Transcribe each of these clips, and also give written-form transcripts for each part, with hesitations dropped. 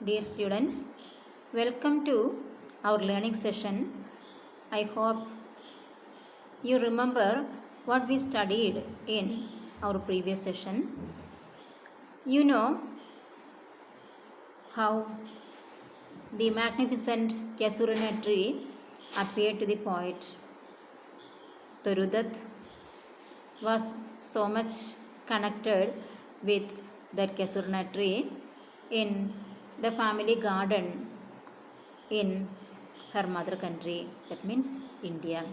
Dear students, welcome to our learning session. I hope you remember what we studied in our previous session. You know how the magnificent Casuarina tree appeared to the poet. Tarudat was so much connected with that Casuarina tree in the family garden in her mother country, that means India.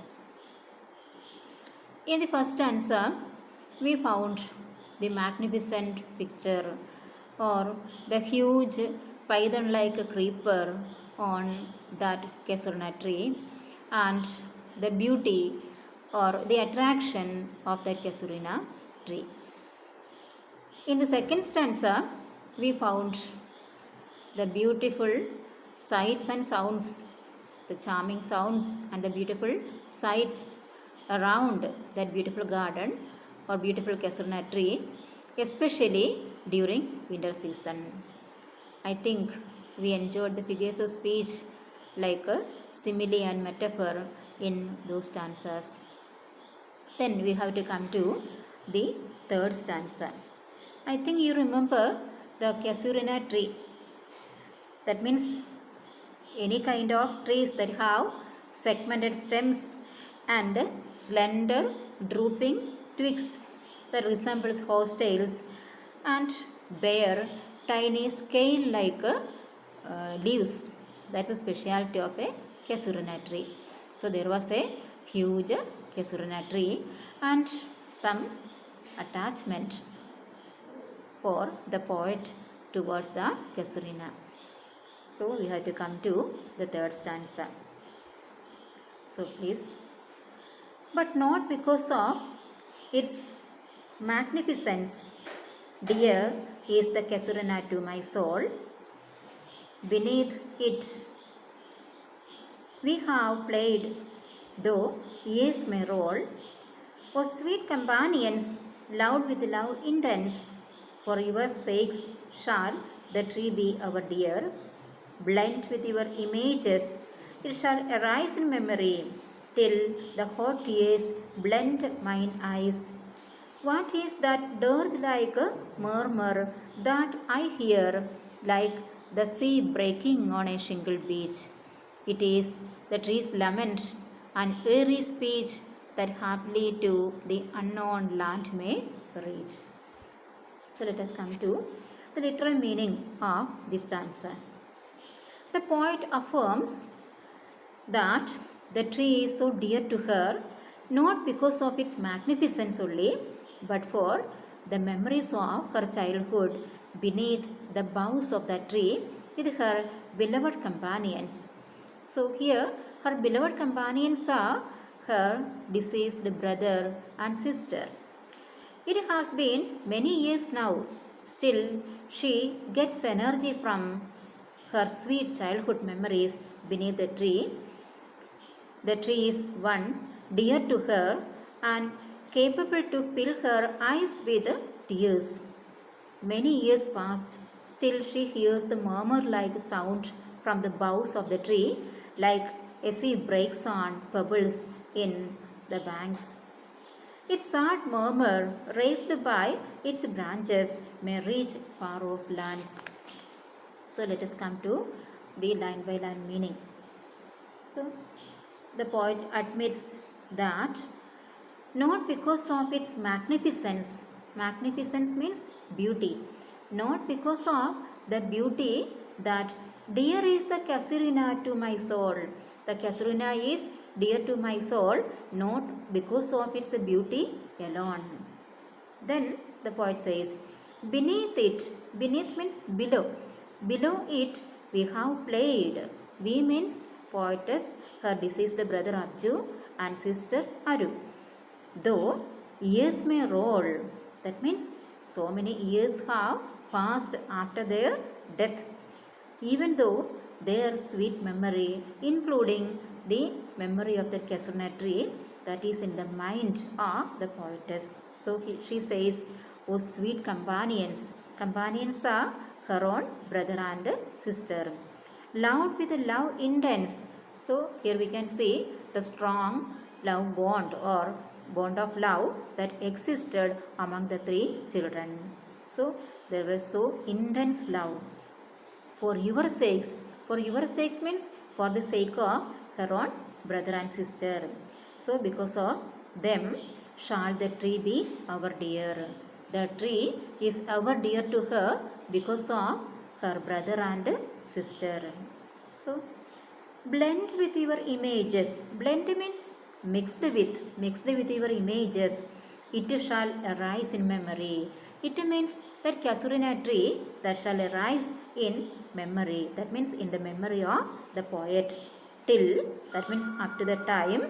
In the first stanza, we found the magnificent picture or the huge python-like creeper on that Casuarina tree and the beauty or the attraction of that Casuarina tree. In the second stanza, we found the beautiful sights and sounds, the charming sounds and the beautiful sights around that beautiful garden or beautiful Casuarina tree, especially during winter season. I think we enjoyed the figures of speech like a simile and metaphor in those stanzas. Then we have to come to the third stanza. I think you remember the Casuarina tree. That means any kind of trees that have segmented stems and slender drooping twigs that resembles horsetails and bear tiny scale-like leaves. That's a specialty of a Casuarina tree. So there was a huge Casuarina tree and some attachment for the poet towards the Casuarina. So we have to come to the third stanza. So please. But not because of its magnificence, dear is the Casuarina to my soul. Beneath it we have played, though years may roll. O sweet companions, loved with love intense, for your sakes shall the tree be our dear. Blent with your images, it shall arise in memory, till the hot tears blend mine eyes. What is that dirge like a murmur that I hear, like the sea breaking on a shingle beach? It is the tree's lament, an eerie speech that haply to the unknown land may reach. So let us come to the literal meaning of this stanza. The poet affirms that the tree is so dear to her not because of its magnificence only, but for the memories of her childhood beneath the boughs of that tree with her beloved companions. So here her beloved companions are her deceased brother and sister. It has been many years now, still she gets energy from her sweet childhood memories beneath the tree. The tree is one dear to her and capable to fill her eyes with tears. Many years passed, still she hears the murmur-like sound from the boughs of the tree, like a sea breaks on pebbles in the banks. Its sad murmur, raised by its branches, may reach far-off lands. So let us come to the line by line meaning. So the poet admits that not because of its magnificence, magnificence means beauty, not because of the beauty that dear is the Casuarina to my soul. The Casuarina is dear to my soul not because of its beauty alone. Then the poet says, beneath it, beneath means below. Below it we have played. We means poetess, her deceased brother Abju and sister Aru. Though years may roll, that means so many years have passed after their death. Even though their sweet memory, including the memory of the Casuarina tree that is in the mind of the poetess. So she says, O sweet companions. Companions are her own brother and sister. Loved with love intense. So here we can see the strong love bond or bond of love that existed among the three children. So there was so intense love. For your sakes. For your sakes means for the sake of her own brother and sister. So because of them shall the tree be our dear. The tree is ever dear to her because of her brother and sister. So blend with your images. Blend means mixed with your images. It shall arise in memory. It means that casuarina tree that shall arise in memory. That means in the memory of the poet. Till, that means up to the time,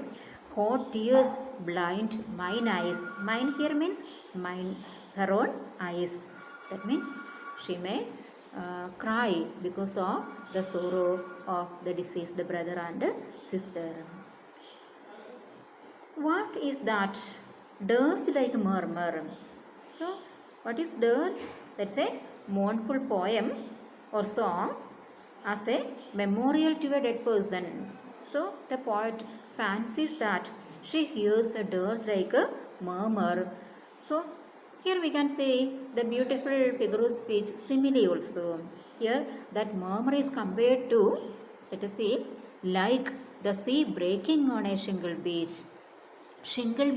hot tears blind mine eyes. Mine here means mine, her own eyes. That means she may cry because of the sorrow of the deceased brother and sister. What is that? Dirge like murmur. So, what is dirge? That's a mournful poem or song as a memorial to a dead person. So, the poet fancies that she hears a dirge like a murmur. So, here we can see the beautiful figure of speech simile also. Here that murmur is compared to, let us see, like the sea breaking on a shingle beach. Shingle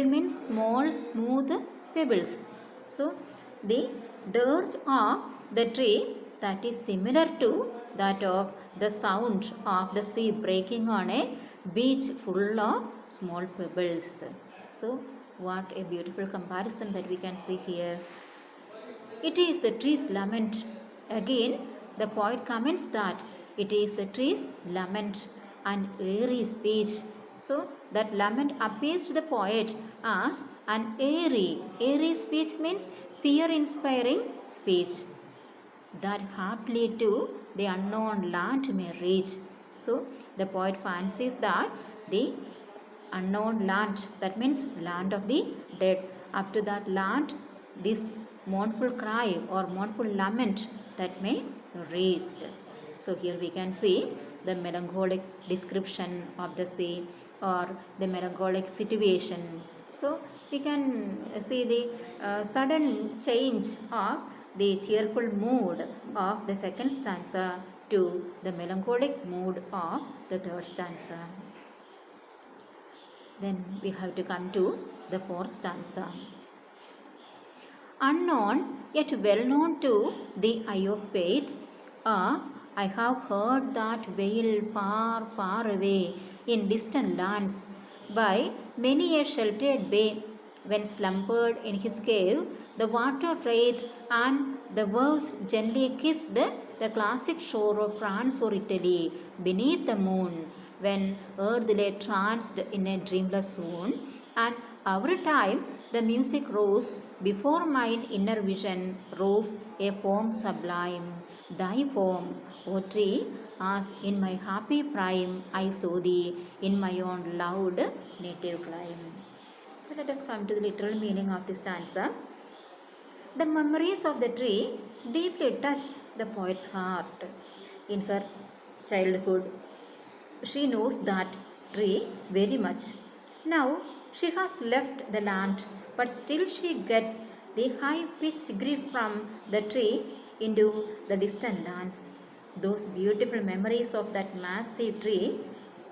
means small smooth pebbles. So the dirge of the tree that is similar to that of the sound of the sea breaking on a beach full of small pebbles. So what a beautiful comparison that we can see here. It is the tree's lament. Again, the poet comments that it is the tree's lament and airy speech. So, that lament appears to the poet as an airy speech means fear-inspiring speech that haply to the unknown land may reach. So, the poet fancies that the unknown land, that means land of the dead, up to that land, this mournful cry or mournful lament that may reach. So here we can see the melancholic description of the sea or the melancholic situation. So we can see the sudden change of the cheerful mood of the second stanza to the melancholic mood of the third stanza. Then we have to come to the fourth stanza. Unknown yet well known to the eye of faith, I have heard that wail far, far away in distant lands by many a sheltered bay, when slumbered in his cave the water wraith and the waves gently kissed the classic shore of France or Italy beneath the moon, when earth lay tranced in a dreamless swoon, and every time the music rose before mine inner vision rose a form sublime, thy form, O tree, as in my happy prime I saw thee in my own loud native clime. So let us come to the literal meaning of this stanza. The memories of the tree deeply touch the poet's heart. In her childhood, she knows that tree very much. Now she has left the land, but still she gets the high-pitched grief from the tree into the distant lands. Those beautiful memories of that massive tree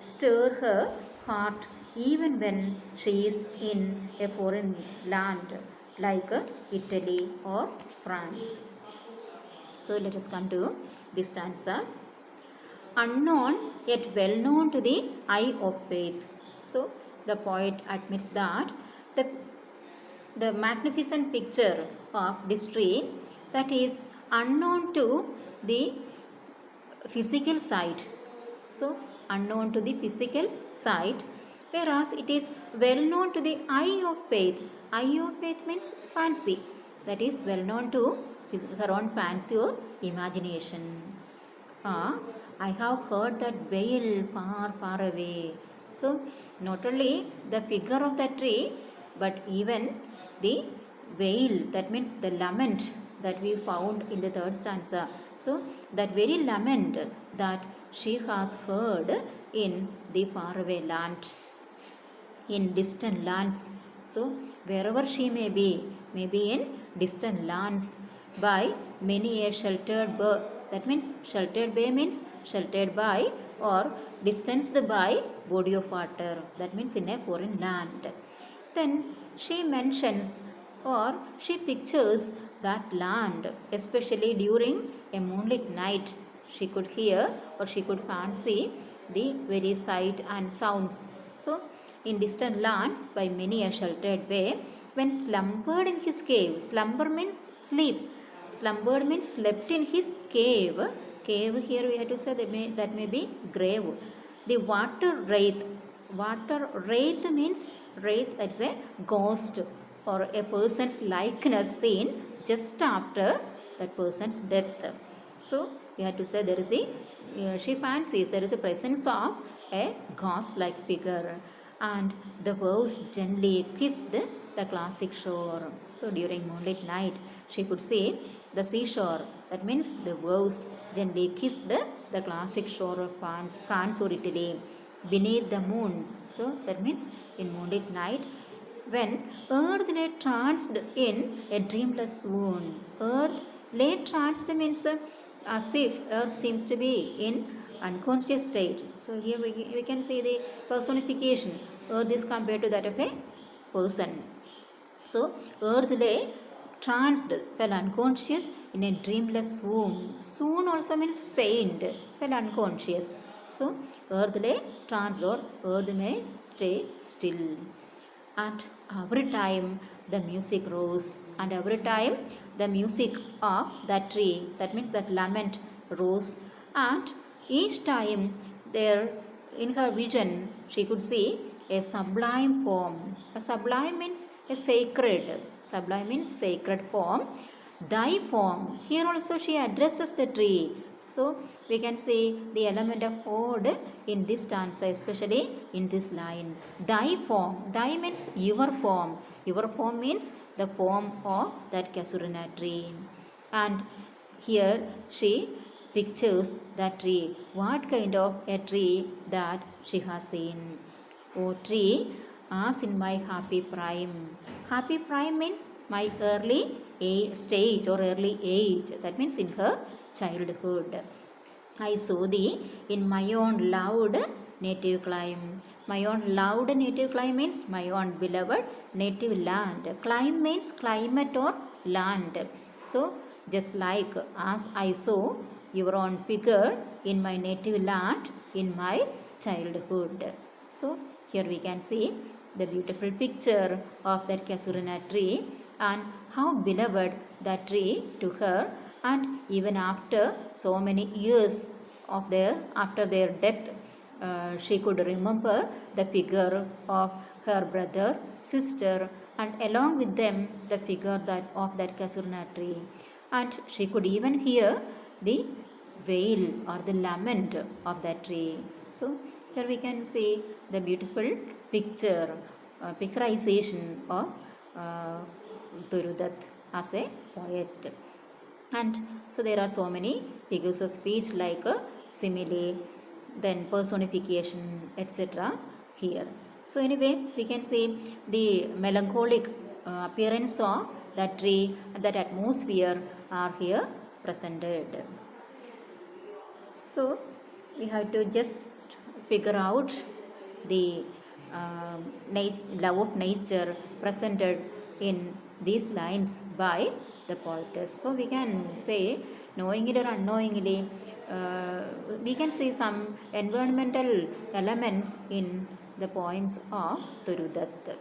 stir her heart even when she is in a foreign land like Italy or France. So let us come to this stanza. Unknown yet well known to the eye of faith. So the poet admits that the magnificent picture of this tree that is unknown to the physical sight. So unknown to the physical sight, whereas it is well known to the eye of faith. Eye of faith means fancy. That is well known to her own fancy or imagination. I have heard that wail far, far away. So not only the figure of the tree, but even the wail, that means the lament that we found in the third stanza. So that very lament that she has heard in the faraway land, in distant lands. So wherever she may be in distant lands, by many a sheltered bay. That means sheltered bay means sheltered by or distanced by body of water. That means in a foreign land. Then she mentions or she pictures that land, especially during a moonlit night. She could hear or she could fancy the very sight and sounds. So, in distant lands, by many a sheltered way, when slumbered in his cave. Slumber means sleep. Slumbered means slept in his cave. Cave here we have to say that may be grave. The water wraith. Water wraith means wraith as a ghost or a person's likeness seen just after that person's death. So we have to say there is she fancies there is a presence of a ghost-like figure, and the waves gently kissed the classic shore. So during moonlit night, she could see the seashore. That means the waves gently kissed the classic shore of France or Italy beneath the moon. So that means in moonlit night, when earth lay tranced in a dreamless swoon. Earth lay tranced means as if earth seems to be in unconscious state. So here we can see the personification. Earth is compared to that of a person. So earth lay tranced, fell unconscious in a dreamless swoon. Swoon also means faint, fell unconscious. So earth lay tranced or earth may stay still. At every time the music rose, and every time the music of that tree, that means that lament, rose, and each time there in her vision she could see a sublime form. A sublime means a sacred. Sublime means sacred form. Thy form. Here also she addresses the tree. So we can see the element of ode in this stanza, especially in this line. Thy form. Thy means your form. Your form means the form of that Casuarina tree. And here she pictures that tree. What kind of a tree that she has seen? O tree, as in my happy prime. Happy prime means my early stage or early age. That means in her childhood. I saw thee in my own loved native clime. My own loved native clime means my own beloved native land. Clime means climate or land. So just like as I saw your own figure in my native land in my childhood. So here we can see the beautiful picture of that Casuarina tree and how beloved that tree to her, and even after so many years of after their death, she could remember the figure of her brother, sister, and along with them the figure of that Casuarina tree, and she could even hear the wail or the lament of that tree. So here we can see the beautiful picturization of Tirudutt as a poet. And so there are so many figures of speech like simile, then personification, etc. here. So anyway, we can see the melancholic appearance of that tree and that atmosphere are here presented. So we have to just figure out the love of nature presented in these lines by the poetess. So we can say, knowingly or unknowingly, we can see some environmental elements in the poems of Tirudutt.